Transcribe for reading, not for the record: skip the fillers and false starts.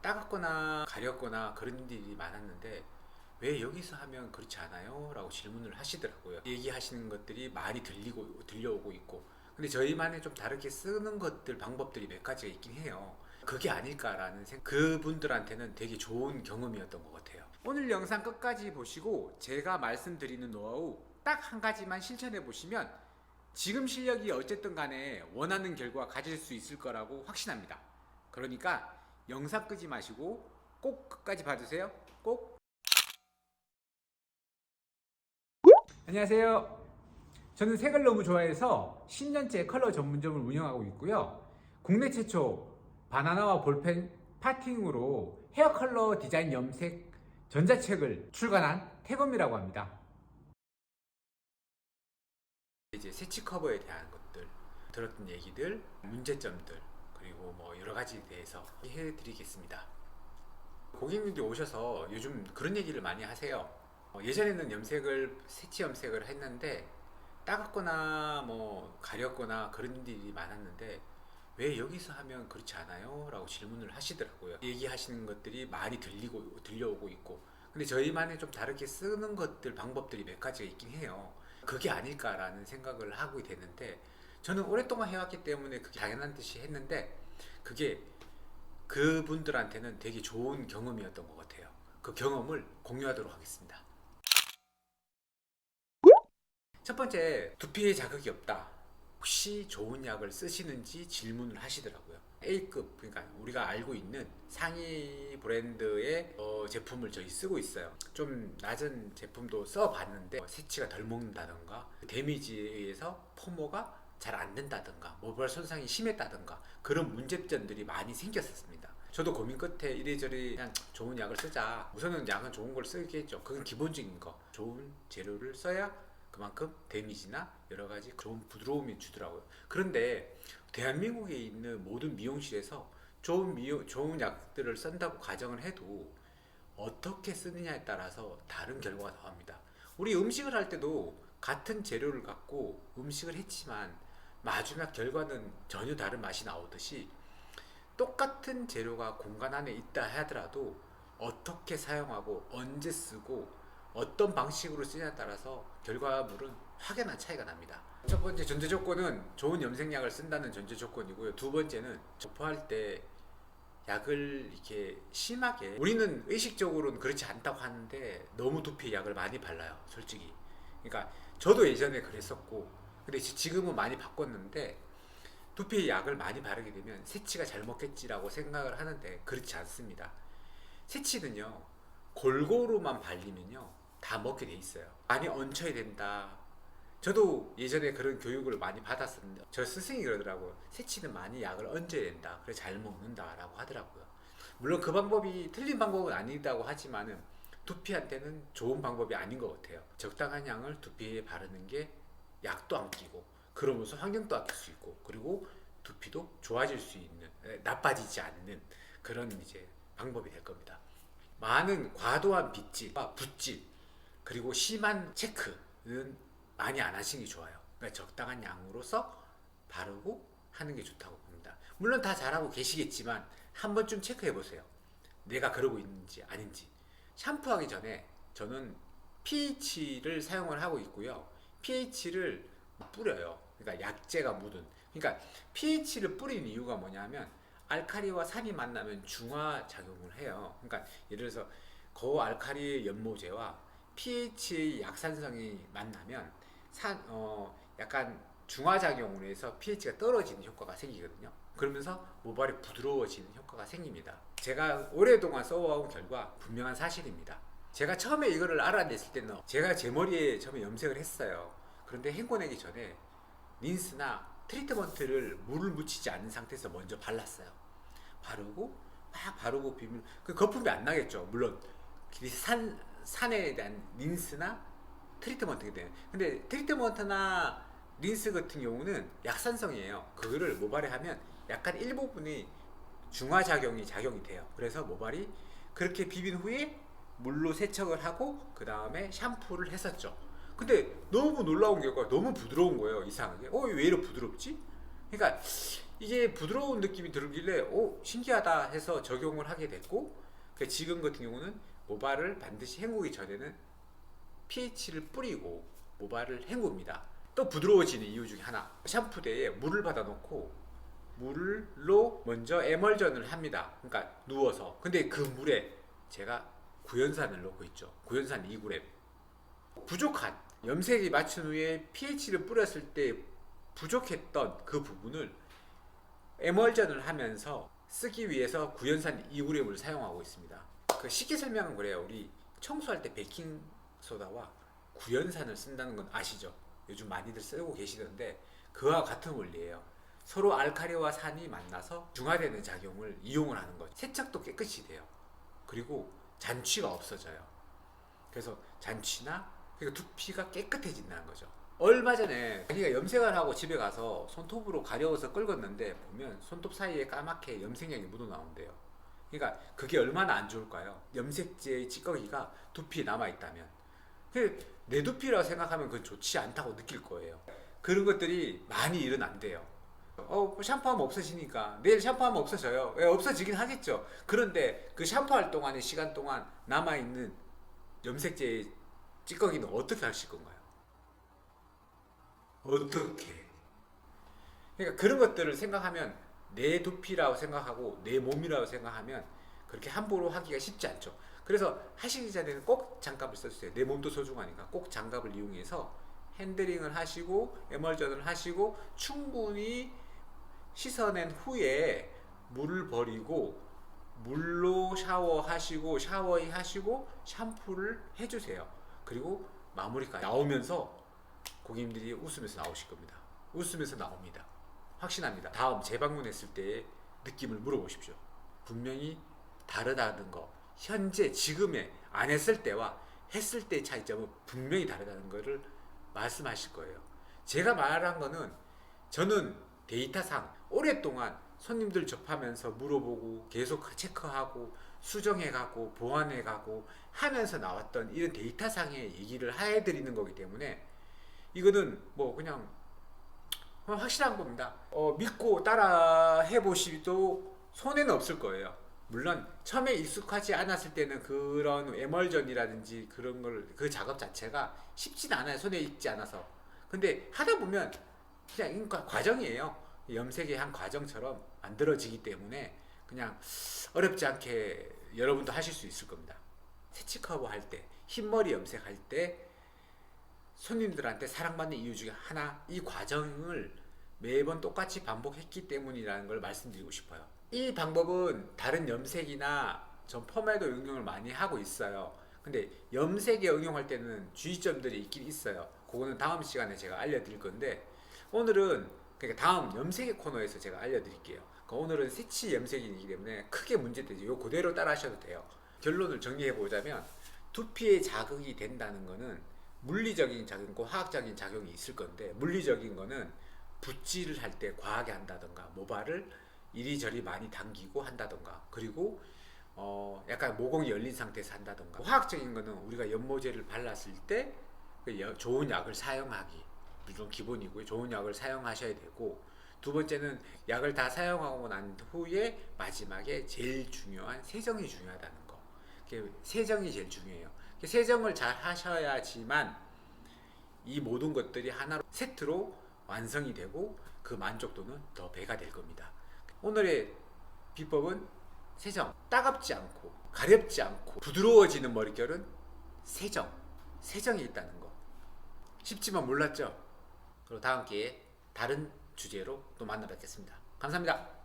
따갑거나 가렵거나 그런 일이 많았는데 왜 여기서 하면 그렇지 않아요? 라고 질문을 하시더라고요. 얘기하시는 것들이 많이 들려오고 있고, 근데 저희만의 좀 다르게 쓰는 것들, 방법들이 몇 가지가 있긴 해요. 그게 아닐까라는 그분들한테는 되게 좋은 경험이었던 것 같아요. 오늘 영상 끝까지 보시고 제가 말씀드리는 노하우 딱 한 가지만 실천해 보시면 지금 실력이 어쨌든 간에 원하는 결과 가질 수 있을 거라고 확신합니다. 그러니까 영상 끄지 마시고 꼭 끝까지 봐주세요. 꼭. 안녕하세요. 저는 색을 너무 좋아해서 10년째 컬러 전문점을 운영하고 있고요. 국내 최초 바나나와 볼펜 파팅으로 헤어 컬러 디자인 염색 전자책을 출간한 태검이라고 합니다. 이제 새치 커버에 대한 것들, 들었던 얘기들, 문제점들, 그리고 뭐 여러 가지에 대해서 해드리겠습니다. 고객님들이 오셔서 요즘 그런 얘기를 많이 하세요. 예전에는 새치 염색을 했는데 따갑거나 뭐 가렵거나 그런 일이 많았는데 왜 여기서 하면 그렇지 않아요? 라고 질문을 하시더라고요. 얘기하시는 것들이 많이 들려오고 있고, 근데 저희만의 좀 다르게 쓰는 것들, 방법들이 몇 가지가 있긴 해요. 그게 아닐까라는 생각을 하고 됐는데, 저는 오랫동안 해왔기 때문에 그게 당연한 듯이 했는데, 그게 그분들한테는 되게 좋은 경험이었던 것 같아요. 그 경험을 공유하도록 하겠습니다. 첫 번째, 두피에 자극이 없다. 혹시 좋은 약을 쓰시는지 질문을 하시더라고요. A급, 그러니까 우리가 알고 있는 상위 브랜드의 제품을 저희 쓰고 있어요. 좀 낮은 제품도 써봤는데 새치가 덜 먹는다던가 데미지에 의해서 포모가 잘 안 된다던가 모발 손상이 심했다던가 그런 문제점들이 많이 생겼었습니다. 저도 고민 끝에 이래저래 그냥 좋은 약을 쓰자. 우선은 약은 좋은 걸 쓰겠죠. 그건 기본적인 거. 좋은 재료를 써야 그만큼 데미지나 여러 가지 좋은 부드러움이 주더라고요. 그런데 대한민국에 있는 모든 미용실에서 좋은 약들을 쓴다고 가정을 해도 어떻게 쓰느냐에 따라서 다른 결과가 나옵니다. 우리 음식을 할 때도 같은 재료를 갖고 음식을 했지만 마지막 결과는 전혀 다른 맛이 나오듯이 똑같은 재료가 공간 안에 있다 하더라도 어떻게 사용하고 언제 쓰고 어떤 방식으로 쓰냐에 따라서 결과물은 확연한 차이가 납니다. 첫 번째 전제 조건은 좋은 염색약을 쓴다는 전제 조건이고요. 두 번째는 접할 때 약을 이렇게 심하게, 우리는 의식적으로는 그렇지 않다고 하는데 너무 두피에 약을 많이 발라요, 솔직히. 그러니까 저도 예전에 그랬었고, 근데 지금은 많이 바꿨는데 두피에 약을 많이 바르게 되면 새치가 잘 먹겠지라고 생각을 하는데 그렇지 않습니다. 새치는요, 골고루만 발리면요 다 먹게 돼 있어요. 많이 얹혀야 된다. 저도 예전에 그런 교육을 많이 받았었는데 저 스승이 그러더라고요. 새치는 많이 약을 얹어야 된다. 그래 잘 먹는다라고 하더라고요. 물론 그 방법이 틀린 방법은 아니다고 하지만은 두피한테는 좋은 방법이 아닌 것 같아요. 적당한 양을 두피에 바르는 게 약도 안 끼고 그러면서 환경도 아낄 수 있고 그리고 두피도 좋아질 수 있는, 나빠지지 않는 그런 이제 방법이 될 겁니다. 많은 과도한 빗질, 붓질, 그리고 심한 체크는 많이 안 하시는 게 좋아요. 그러니까 적당한 양으로서 바르고 하는 게 좋다고 봅니다. 물론 다 잘하고 계시겠지만 한 번쯤 체크해 보세요. 내가 그러고 있는지 아닌지. 샴푸하기 전에 저는 pH를 사용을 하고 있고요. pH를 뿌려요. 그러니까 약재가 묻은. 그러니까 pH를 뿌리는 이유가 뭐냐면 알칼리와 산이 만나면 중화 작용을 해요. 그러니까 예를 들어서 고알칼리 연모제와 pH의 약산성이 만나면 약간 중화작용을 해서 pH가 떨어지는 효과가 생기거든요. 그러면서 모발이 부드러워지는 효과가 생깁니다. 제가 오랫동안 써온 결과 분명한 사실입니다. 제가 처음에 이거를 알아냈을 때는 제가 제 머리에 처음에 염색을 했어요. 그런데 헹궈내기 전에 린스나 트리트먼트를 물을 묻히지 않은 상태에서 먼저 발랐어요. 바르고 비밀, 그 거품이 안 나겠죠. 물론 산에 대한 린스나 트리트먼트가 돼요. 근데 트리트먼트나 린스 같은 경우는 약산성이에요. 그거를 모발에 하면 약간 일부분이 중화작용이 돼요. 그래서 모발이 그렇게 비빈 후에 물로 세척을 하고 그 다음에 샴푸를 했었죠. 근데 너무 놀라운 결과 너무 부드러운 거예요. 이상하게 왜 이렇게 부드럽지? 그러니까 이게 부드러운 느낌이 들길래 오 신기하다 해서 적용을 하게 됐고, 지금 같은 경우는 모발을 반드시 헹구기 전에는 pH를 뿌리고 모발을 헹굽니다. 또 부드러워지는 이유 중에 하나, 샴푸대에 물을 받아 놓고 물로 먼저 에멀전을 합니다. 그러니까 누워서. 근데 그 물에 제가 구연산을 넣고 있죠. 구연산 2g. 부족한 염색이 맞춘 후에 pH를 뿌렸을 때 부족했던 그 부분을 에멀전을 하면서 쓰기 위해서 구연산 2g을 사용하고 있습니다. 쉽게 설명은 그래요. 우리 청소할 때 베킹소다와 구연산을 쓴다는 건 아시죠? 요즘 많이들 쓰고 계시던데 그와 같은 원리예요. 서로 알칼리와 산이 만나서 중화되는 작용을 이용을 하는 거죠. 세척도 깨끗이 돼요. 그리고 잔취가 없어져요. 그래서 잔취나 그러니까 두피가 깨끗해진다는 거죠. 얼마 전에 자기가 염색을 하고 집에 가서 손톱으로 가려워서 긁었는데 보면 손톱 사이에 까맣게 염색약이 묻어 나온대요. 그러니까 그게 얼마나 안 좋을까요? 염색제의 찌꺼기가 두피에 남아있다면. 내 두피라고 생각하면 그건 좋지 않다고 느낄 거예요. 그런 것들이 많이 일어난대요. 샴푸하면 없어지니까 내일 샴푸하면 없어져요. 없어지긴 하겠죠. 그런데 그 샴푸할 동안의 시간 동안 남아있는 염색제의 찌꺼기는 어떻게 하실 건가요? 어떻게? 그러니까 그런 것들을 생각하면 내 두피라고 생각하고 내 몸이라고 생각하면 그렇게 함부로 하기가 쉽지 않죠. 그래서 하시기 전에는 꼭 장갑을 써주세요. 내 몸도 소중하니까 꼭 장갑을 이용해서 핸들링을 하시고 에멀전을 하시고 충분히 씻어낸 후에 물을 버리고 물로 샤워하시고 샤워하시고 샴푸를 해주세요. 그리고 마무리까지 나오면서 고객님들이 웃으면서 나오실 겁니다. 웃으면서 나옵니다. 확신합니다. 다음 재방문했을 때의 느낌을 물어보십시오. 분명히 다르다는 거, 현재 지금의 안 했을 때와 했을 때의 차이점은 분명히 다르다는 것을 말씀하실 거예요. 제가 말한 거는 저는 데이터상 오랫동안 손님들 접하면서 물어보고 계속 체크하고 수정해가고 보완해가고 하면서 나왔던 이런 데이터상의 얘기를 해드리는 거기 때문에 이거는 뭐 그냥 확실한 겁니다. 믿고 따라 해보시도 손해는 없을 거예요. 물론 처음에 익숙하지 않았을 때는 그런 에멀전이라든지 그런 걸 그 작업 자체가 쉽진 않아요. 손에 익지 않아서. 근데 하다 보면 그냥 과정이에요. 염색의 한 과정처럼 만들어지기 때문에 그냥 어렵지 않게 여러분도 하실 수 있을 겁니다. 새치커버 할 때, 흰머리 염색할 때 손님들한테 사랑받는 이유 중에 하나, 이 과정을 매번 똑같이 반복했기 때문이라는 걸 말씀드리고 싶어요. 이 방법은 다른 염색이나 전 펌에도 응용을 많이 하고 있어요. 근데 염색에 응용할 때는 주의점들이 있긴 있어요. 그거는 다음 시간에 제가 알려드릴 건데 오늘은 그러니까 다음 염색의 코너에서 제가 알려드릴게요. 그러니까 오늘은 새치 염색이기 때문에 크게 문제되지. 요 그대로 따라 하셔도 돼요. 결론을 정리해 보자면 두피에 자극이 된다는 거는 물리적인 작용과 화학적인 작용이 있을 건데, 물리적인 거는 붓질을 할 때 과하게 한다던가 모발을 이리저리 많이 당기고 한다던가, 그리고 약간 모공이 열린 상태에서 한다던가, 화학적인 거는 우리가 연모제를 발랐을 때 좋은 약을 사용하기, 물론 기본이고요. 좋은 약을 사용하셔야 되고, 두 번째는 약을 다 사용하고 난 후에 마지막에 제일 중요한 세정이 중요하다는 거. 세정이 제일 중요해요. 세정을 잘 하셔야지만 이 모든 것들이 하나로 세트로 완성이 되고 그 만족도는 더 배가 될 겁니다. 오늘의 비법은 세정. 따갑지 않고 가렵지 않고 부드러워지는 머릿결은 세정이 있다는 거. 쉽지만 몰랐죠? 그리고 다음 기회에 다른 주제로 또 만나 뵙겠습니다. 감사합니다.